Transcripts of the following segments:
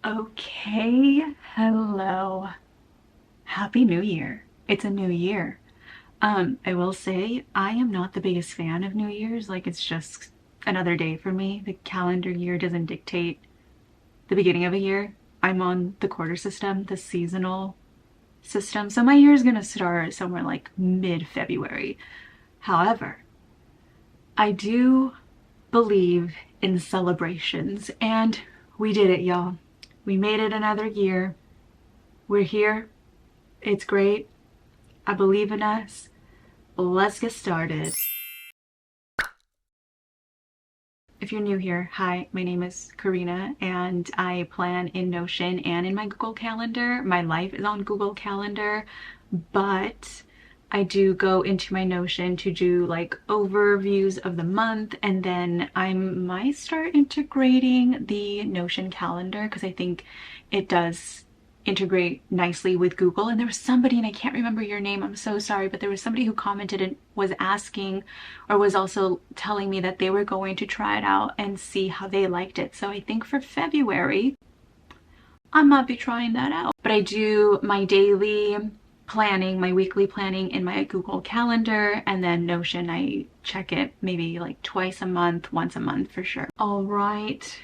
Okay, hello. Happy New Year. It's a new year. I will say I am not the biggest fan of New Year's. Like, it's just another day for me. The calendar year doesn't dictate the beginning of a year. I'm on the quarter system, the seasonal system. So my year is gonna start somewhere like mid-February. However, I do believe in celebrations, and we did it, y'all. We made it another year. We're here. It's great. I believe in us. Let's get started. If you're new here, hi, my name is Karina and I plan in Notion and in my Google Calendar. My life is on Google Calendar, but I do go into my Notion to do like overviews of the month, and then I might start integrating the Notion calendar because I think it does integrate nicely with Google. And there was somebody, and I can't remember your name, I'm so sorry, but there was somebody who commented and was asking, or was also telling me that they were going to try it out and see how they liked it. So I think for February I might be trying that out. But I do my daily planning, my weekly planning in my Google Calendar, and then Notion, I check it maybe like twice a month, once a month for sure. All right,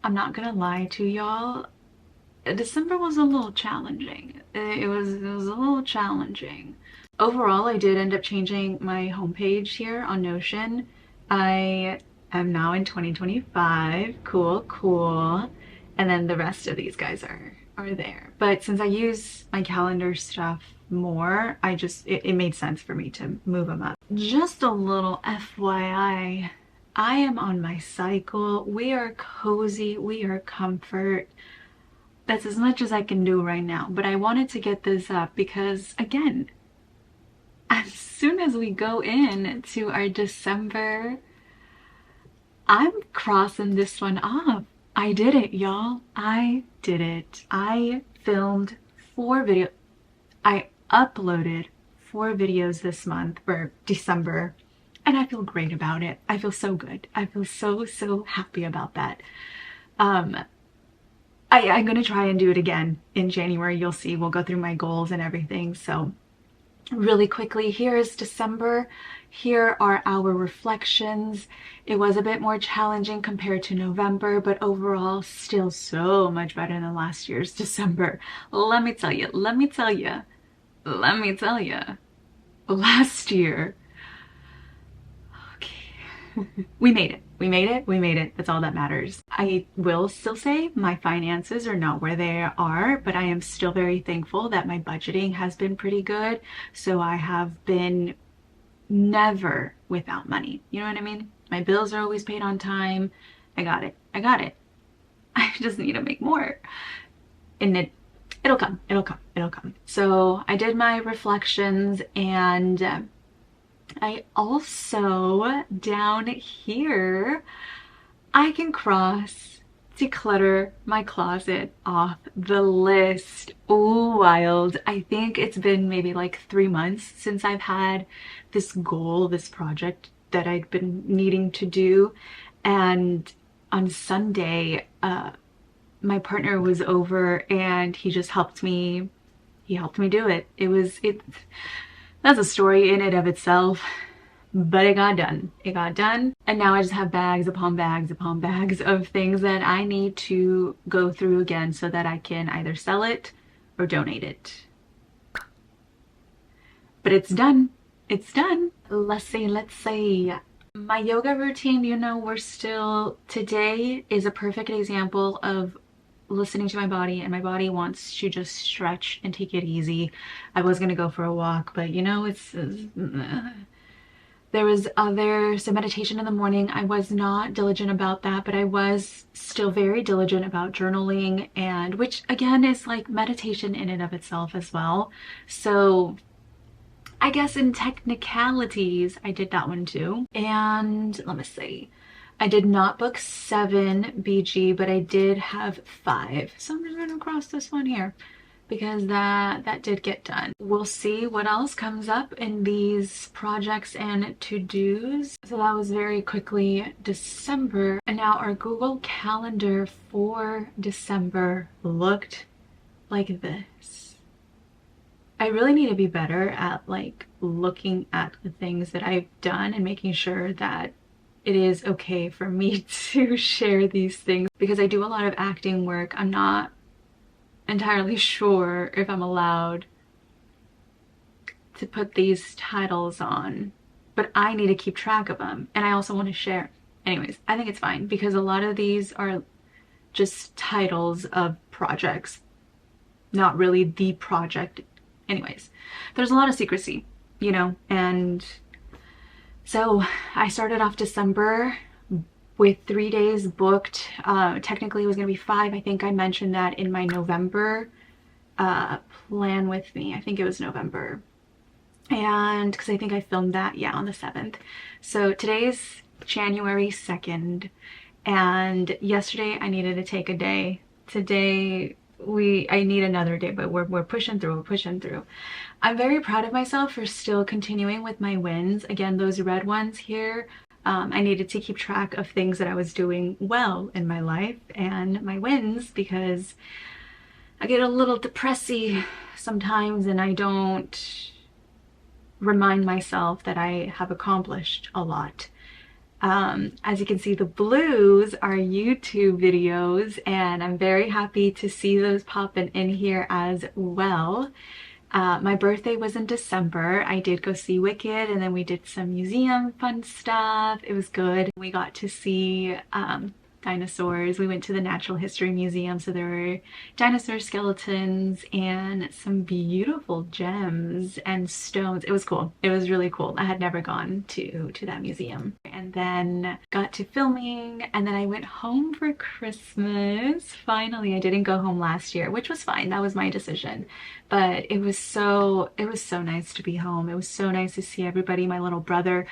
I'm not gonna lie to y'all. December was a little challenging. It was a little challenging. Overall, I did end up changing my homepage here on Notion. I am now in 2025. Cool. And then the rest of these guys are there. But since I use my calendar stuff more, it made sense for me to move them up. Just a little FYI, I am on my cycle. We are cozy, we are comfort. That's as much as I can do right now, but I wanted to get this up because, again, as soon as we go in to our December, I'm crossing this one off. I did it, y'all. I did it. I filmed 4 videos. I uploaded 4 videos this month for December, and I feel great about it. I feel so good. I feel so happy about that. I'm gonna try and do it again in January. You'll see. We'll go through my goals and everything. So really quickly, here is December. Here are our reflections. It was a bit more challenging compared to November, but overall still so much better than last year's December. Let me tell you, last year, we made it. That's all that matters. I will still say my finances are not where they are, but I am still very thankful that my budgeting has been pretty good. So I have been never without money. You know what I mean? My bills are always paid on time. I got it. I just need to make more. And it'll come. So I did my reflections, and I also, down here, I can cross declutter my closet off the list. Ooh, wild. I think it's been maybe like 3 months since I've had this goal, this project that I'd been needing to do. And on Sunday, my partner was over and he just helped me. He helped me do it. That's a story in and of itself, but it got done. And now I just have bags upon bags of things that I need to go through again so that I can either sell it or donate it. But it's done. Let's see. My yoga routine, today is a perfect example of listening to my body, and my body wants to just stretch and take it easy. I was gonna go for a walk, but there was some meditation in the morning. I was not diligent about that, but I was still very diligent about journaling, and which again is like meditation in and of itself as well. So I guess in technicalities, I did that one too. And let me see. I did not book 7 BG, but I did have 5. So I'm just gonna cross this one here. because that did get done. We'll see what else comes up in these projects and to-dos. So that was very quickly December. And now our Google Calendar for December looked like this. I really need to be better at like looking at the things that I've done and making sure that it is okay for me to share these things, because I do a lot of acting work. I'm not entirely sure if I'm allowed to put these titles on, but I need to keep track of them and I also want to share. Anyways, I think it's fine because a lot of these are just titles of projects, not really the project. Anyways, there's a lot of secrecy, you know, and so I started off December with 3 days booked. Technically it was gonna be 5. I think I mentioned that in my November plan with me. I think it was November. And because I think I filmed that, yeah, on the 7th. So today's January 2nd. And yesterday I needed to take a day. Today I need another day, but we're pushing through, we're pushing through. I'm very proud of myself for still continuing with my wins. Again, those red ones here, I needed to keep track of things that I was doing well in my life and my wins, because I get a little depressy sometimes and I don't remind myself that I have accomplished a lot. As you can see, the blues are YouTube videos and I'm very happy to see those popping in here as well. My birthday was in December. I did go see Wicked and then we did some museum fun stuff. It was good. We got to see dinosaurs. We went to the Natural History Museum, so there were dinosaur skeletons and some beautiful gems and stones. It was cool. It was really cool. I had never gone to that museum. And then got to filming, and then I went home for Christmas. Finally, I didn't go home last year, which was fine. That was my decision. But it was so nice to be home. It was so nice to see everybody. My little brother,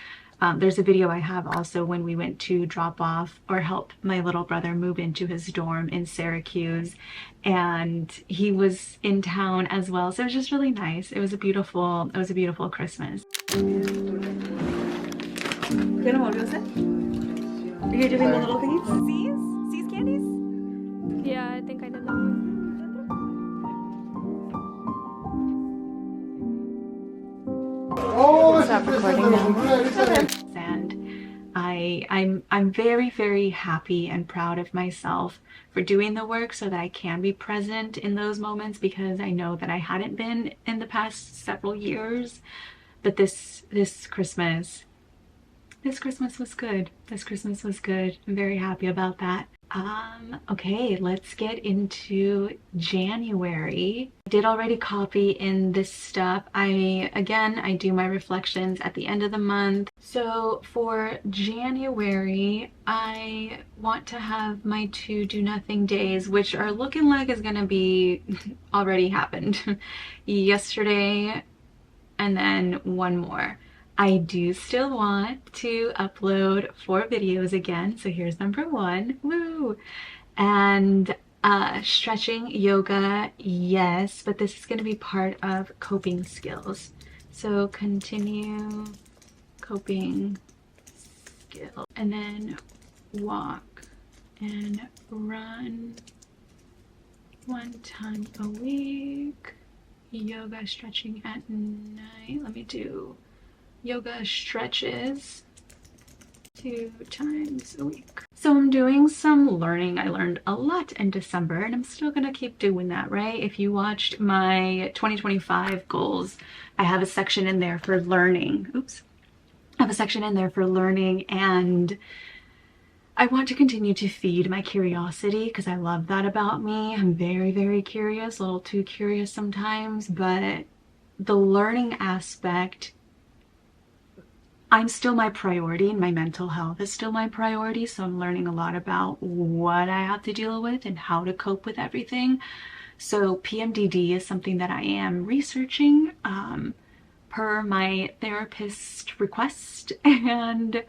there's a video I have also when we went to drop off or help my little brother move into his dorm in Syracuse, and he was in town as well. So it was just really nice. It was a beautiful Christmas. Karina, what was it? Are you doing the little thingies? Seas candies? Yeah, I think I did that one. Stop recording now. And I'm very happy and proud of myself for doing the work so that I can be present in those moments, because I know that I hadn't been in the past several years. But this Christmas was good. This Christmas was good. I'm very happy about that. Okay, let's get into January. I did already copy in this stuff. I do my reflections at the end of the month. So for January, I want to have my 2 do nothing days, which are looking like it's gonna be already happened. Yesterday, and then one more. I do still want to upload 4 videos again. So here's number 1, woo! And stretching, yoga, yes, but this is going to be part of coping skills. So continue coping skill, and then walk and run 1 time a week. Yoga, stretching at night. Let me do yoga stretches 2 times a week. So I'm doing some learning. I learned a lot in December and I'm still gonna keep doing that, right? If you watched my 2025 goals, I have a section in there for learning. Oops. I have a section in there for learning, and I want to continue to feed my curiosity because I love that about me. I'm very curious, a little too curious sometimes, but the learning aspect, I'm still my priority, and my mental health is still my priority. So I'm learning a lot about what I have to deal with and how to cope with everything. So PMDD is something that I am researching per my therapist request, and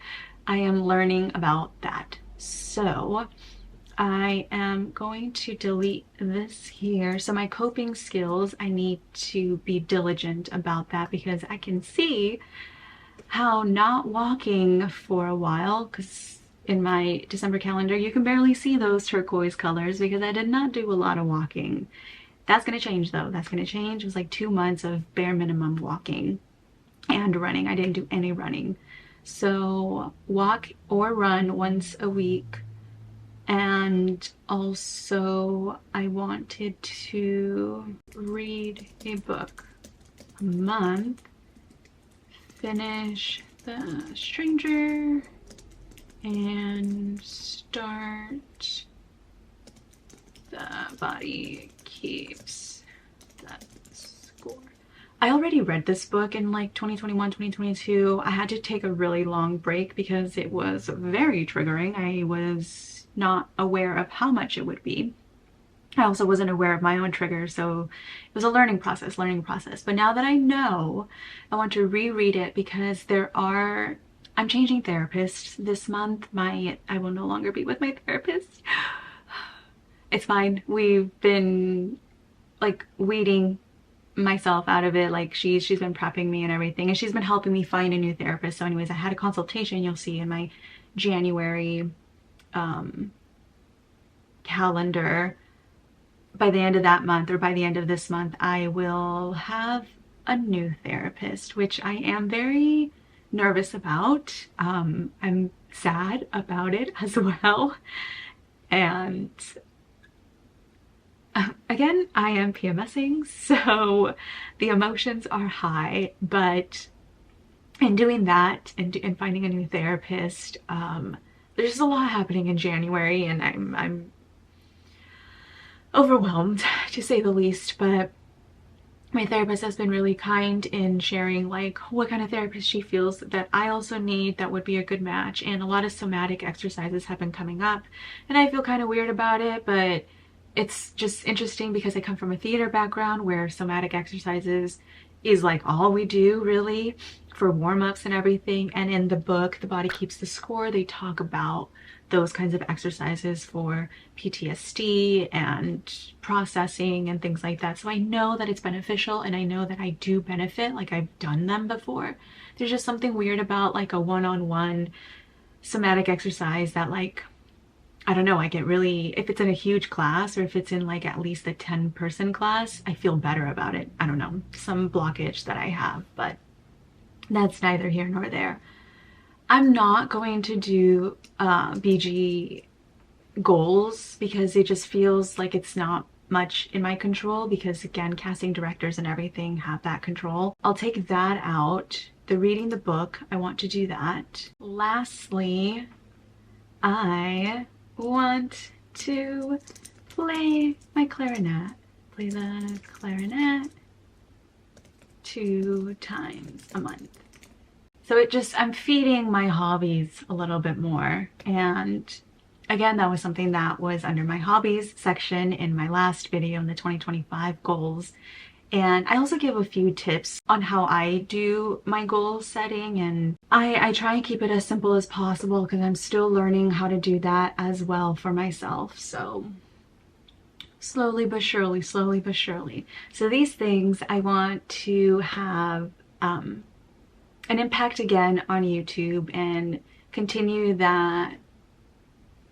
I am learning about that. So I am going to delete this here. So my coping skills, I need to be diligent about that because I can see how not walking for a while, because in my December calendar you can barely see those turquoise colors because I did not do a lot of walking. That's going to change though. That's going to change. It was like 2 months of bare minimum walking and running. I didn't do any running. So walk or run once a week. And also I wanted to read a book a month, finish The Stranger, and start The Body Keeps That Score. I already read this book in like 2021, 2022. I had to take a really long break because it was very triggering. I was not aware of how much it would be. I also wasn't aware of my own triggers, so it was a learning process. But now that I know, I want to reread it because I'm changing therapists this month. I will no longer be with my therapist. It's fine. We've been like weeding myself out of it. Like she's been prepping me and everything, and she's been helping me find a new therapist. So anyways, I had a consultation, you'll see in my January calendar. By the end of that month, or by the end of this month, I will have a new therapist, which I am very nervous about. I'm sad about it as well. And again, I am PMSing, so the emotions are high, but in doing that and finding a new therapist, there's just a lot happening in January, and I'm overwhelmed to say the least. But my therapist has been really kind in sharing like what kind of therapist she feels that I also need that would be a good match, and a lot of somatic exercises have been coming up, and I feel kind of weird about it, but it's just interesting because I come from a theater background where somatic exercises is like all we do really for warm-ups and everything. And in the book The Body Keeps the Score, they talk about those kinds of exercises for PTSD and processing and things like that. So I know that it's beneficial, and I know that I do benefit, like I've done them before. There's just something weird about like a one-on-one somatic exercise that, like, I don't know, I get really, if it's in a huge class or if it's in like at least a 10-person class, I feel better about it. I don't know, some blockage that I have, but that's neither here nor there. I'm not going to do BG goals because it just feels like it's not much in my control, because again, casting directors and everything have that control. I'll take that out. The reading the book, I want to do that. Lastly, I want to play my clarinet. Play the clarinet 2 times a month. So I'm feeding my hobbies a little bit more. And again, that was something that was under my hobbies section in my last video in the 2025 goals. And I also give a few tips on how I do my goal setting, and I try and keep it as simple as possible because I'm still learning how to do that as well for myself. So slowly but surely, slowly but surely. So these things I want to have an impact again on YouTube and continue that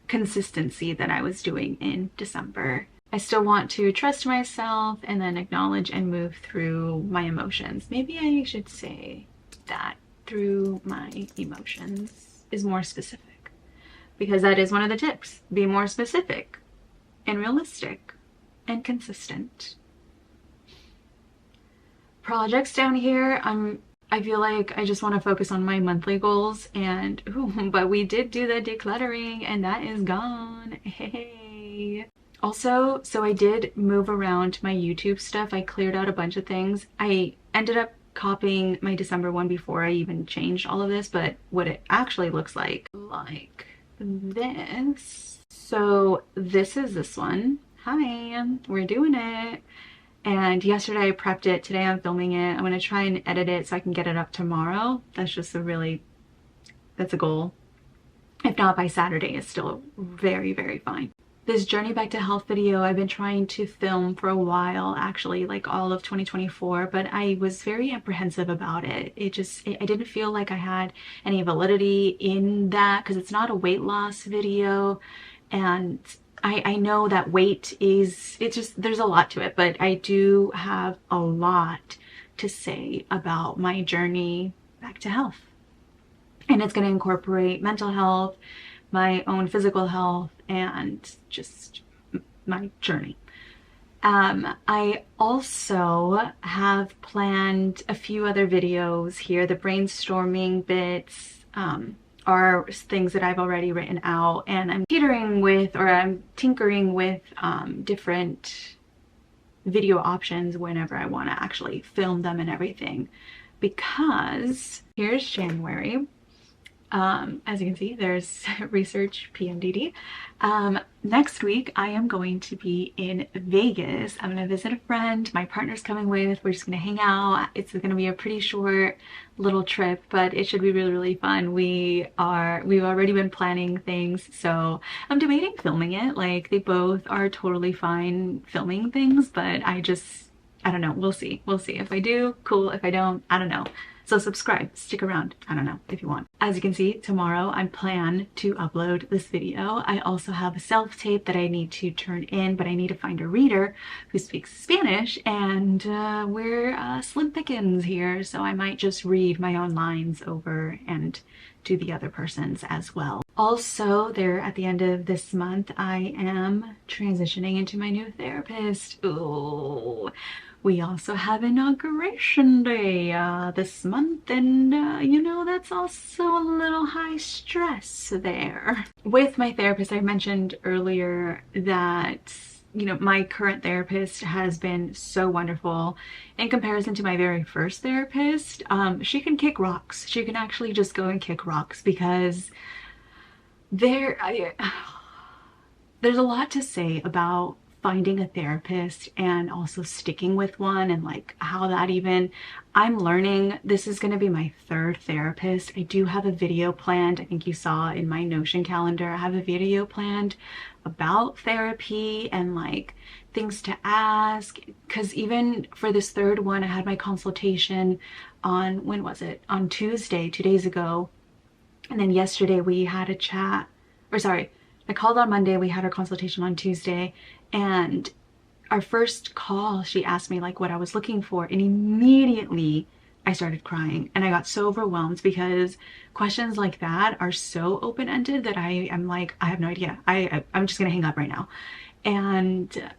consistency that I was doing in December. I still want to trust myself and then acknowledge and move through my emotions. Maybe I should say that through my emotions is more specific, because that is one of the tips. Be more specific and realistic and consistent. Projects down here, I feel like I just want to focus on my monthly goals, and but we did do the decluttering and that is gone. Hey. Also, so I did move around my YouTube stuff. I cleared out a bunch of things. I ended up copying my December one before I even changed all of this, but what it actually looks like this. So this is this one. Hi, we're doing it. And yesterday I prepped it. Today I'm filming it. I'm going to try and edit it so I can get it up tomorrow. That's just that's a goal. If not by Saturday, it's still very, very fine. this journey back to health video I've been trying to film for a while, actually, like all of 2024, but I was very apprehensive about it. I didn't feel like I had any validity in that because it's not a weight loss video, and I know that weight is, there's a lot to it, but I do have a lot to say about my journey back to health. And it's going to incorporate mental health, my own physical health, and just my journey. I also have planned a few other videos here. The brainstorming bits are things that I've already written out, and I'm tinkering with different video options whenever I want to actually film them and everything, because here's January. As you can see, there's research PMDD. Next week I am going to be in Vegas. I'm going to visit a friend. My partner's coming with. We're just going to hang out. It's going to be a pretty short little trip, but it should be really, really fun. We've already been planning things, so I'm debating filming it. Like, they both are totally fine filming things, but I don't know. We'll see. We'll see. If I do, cool. If I don't, I don't know. So subscribe, stick around, I don't know, if you want. As you can see, tomorrow I plan to upload this video. I also have a self-tape that I need to turn in, but I need to find a reader who speaks Spanish, and we're slim pickings here, so I might just read my own lines over and do the other person's as well. Also, there at the end of this month, I am transitioning into my new therapist. Ooh. We also have Inauguration Day this month, and you know, that's also a little high stress there. With my therapist, I mentioned earlier that, you know, my current therapist has been so wonderful in comparison to my very first therapist. She can kick rocks. She can actually just go and kick rocks, because there's a lot to say about finding a therapist and also sticking with one, and like how that even, I'm learning. This is going to be my third therapist. I do have a video planned. I think you saw in my Notion calendar, I have a video planned about therapy and like things to ask, because even for this third one, I had my consultation on, when was it? On Tuesday, 2 days ago. And then yesterday we had a chat, or sorry, I called on Monday, we had our consultation on Tuesday, and our first call, she asked me like what I was looking for, and immediately I started crying, and I got so overwhelmed because questions like that are so open-ended that I'm like, I have no idea. I'm just gonna hang up right now. And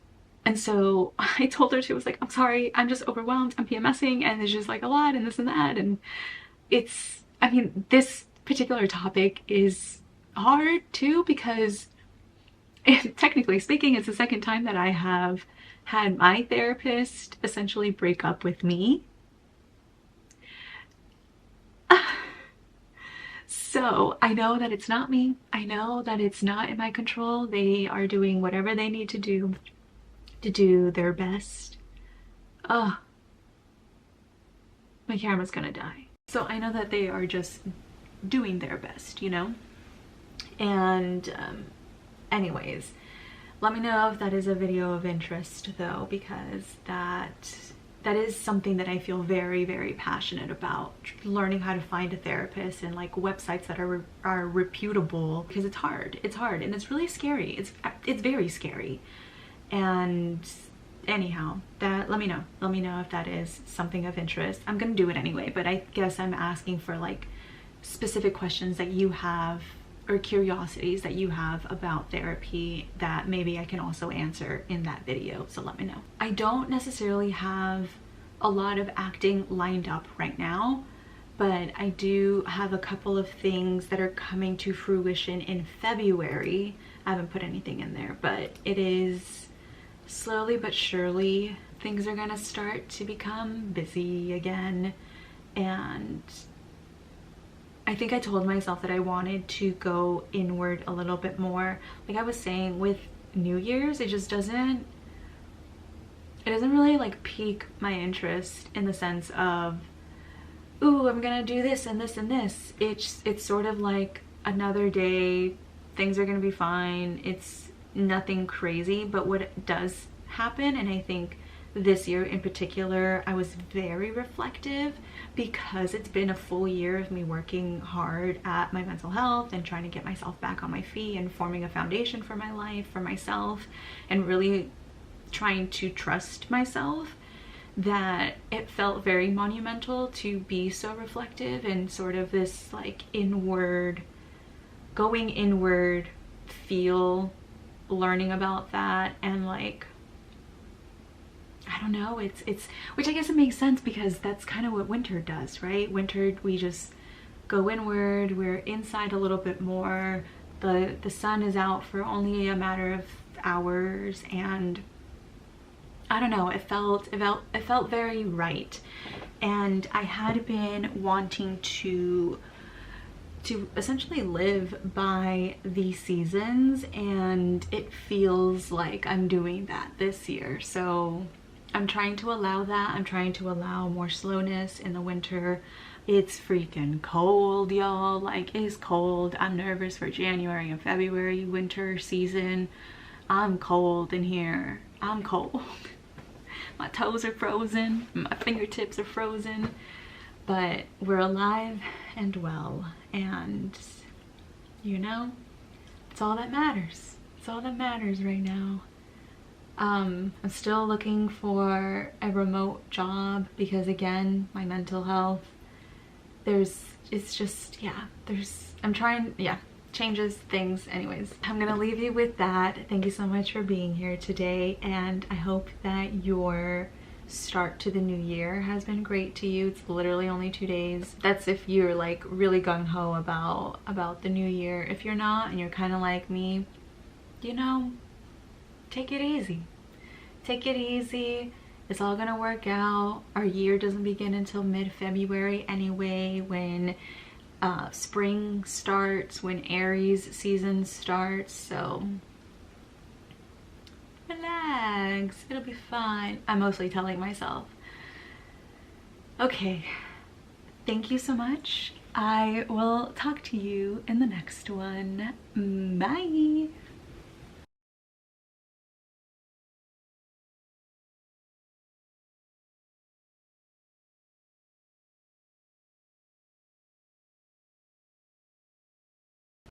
so I told her, she was like, I'm sorry, I'm just overwhelmed, I'm PMSing, and it's just like a lot and this and that, and it's, I mean, this particular topic is hard too, because technically speaking, it's the second time that I have had my therapist essentially break up with me. So I know that it's not me. I know that it's not in my control. They are doing whatever they need to do their best. My camera's gonna die. So I know that they are just doing their best, you know? And anyways, let me know if that is a video of interest though, because that is something that I feel very, very passionate about, learning how to find a therapist and like websites that are reputable, because it's hard and it's really scary. It's very scary. And anyhow, that, let me know if that is something of interest. I'm gonna do it anyway, but I guess I'm asking for like specific questions that you have, or curiosities that you have about therapy, that maybe I can also answer in that video, so let me know. I don't necessarily have a lot of acting lined up right now, but I do have a couple of things that are coming to fruition in February. I haven't put anything in there, but it is slowly but surely things are gonna start to become busy again. And I think I told myself that I wanted to go inward a little bit more. Like I was saying, with New Year's, it doesn't really like pique my interest in the sense of, ooh, I'm gonna do this and this and this. It's sort of like another day, things are gonna be fine. It's nothing crazy, but what does happen, and I think this year in particular, I was very reflective because it's been a full year of me working hard at my mental health and trying to get myself back on my feet and forming a foundation for my life, for myself, and really trying to trust myself, that it felt very monumental to be so reflective and sort of this like inward, going inward feel, learning about that, and like, I don't know, it's which I guess it makes sense because that's kind of what winter does, right? Winter, we just go inward, we're inside a little bit more, the sun is out for only a matter of hours, and I don't know, it felt very right. And I had been wanting to essentially live by the seasons, and it feels like I'm doing that this year. So I'm trying to allow that. I'm trying to allow more slowness in the winter. It's freaking cold, y'all. Like, it's cold. I'm nervous for January and February winter season. I'm cold in here. I'm cold. My toes are frozen, my fingertips are frozen, but we're alive and well, and you know, it's all that matters. It's all that matters right now. I'm still looking for a remote job because, again, my mental health, I'm trying, changes things. Anyways, I'm gonna leave you with that. Thank you so much for being here today, and I hope that your start to the new year has been great to you. It's literally only 2 days. That's if you're like really gung-ho about the new year. If you're not, and you're kind of like me, you know, take it easy. Take it easy. It's all gonna work out. Our year doesn't begin until mid-February anyway, when spring starts, when Aries season starts, so relax, it'll be fine. I'm mostly telling myself. Okay, thank you so much. I will talk to you in the next one. Bye.